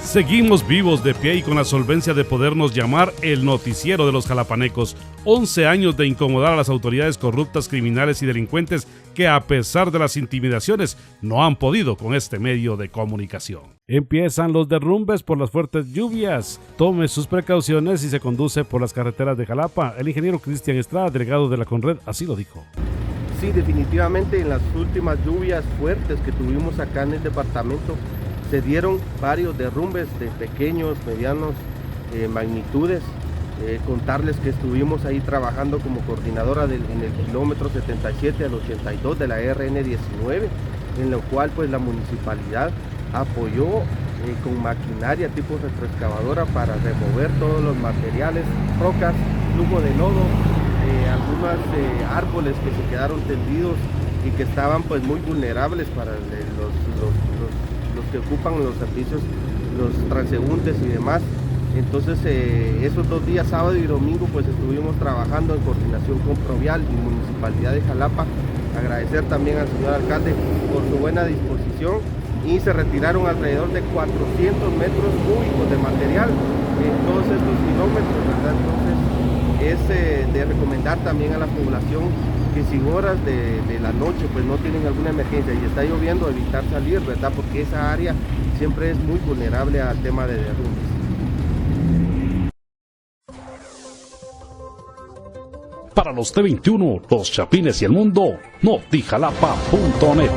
Seguimos vivos, de pie y con la solvencia de podernos llamar el noticiero de los jalapanecos. 11 años de incomodar a las autoridades corruptas, criminales y delincuentes que, a pesar de las intimidaciones, no han podido con este medio de comunicación. Empiezan los derrumbes por las fuertes lluvias. Tome sus precauciones si se conduce por las carreteras de Jalapa. El ingeniero Cristian Estrada, delegado de la Conred, así lo dijo. Sí, definitivamente en las últimas lluvias fuertes que tuvimos acá en el departamento, se dieron varios derrumbes de pequeños, medianos magnitudes. Contarles que estuvimos ahí trabajando como coordinadora en el kilómetro 77 al 82 de la RN19, en lo cual pues la municipalidad apoyó con maquinaria tipo retroexcavadora para remover todos los materiales, rocas, flujo de lodo, algunos árboles que se quedaron tendidos y que estaban pues muy vulnerables para los que ocupan los servicios, los transeúntes y demás. Entonces esos 2 días, sábado y domingo, pues estuvimos trabajando en coordinación con Provial y Municipalidad de Jalapa. Agradecer también al señor alcalde por su buena disposición, y se retiraron alrededor de 400 metros cúbicos de material en todos estos kilómetros, ¿verdad? Entonces es de recomendar también a la población que si horas de la noche pues no tienen alguna emergencia y está lloviendo, evitar salir, ¿verdad? Porque esa área siempre es muy vulnerable al tema de derrumbes. Para los T21, los Chapines y el mundo, notijalapa.net.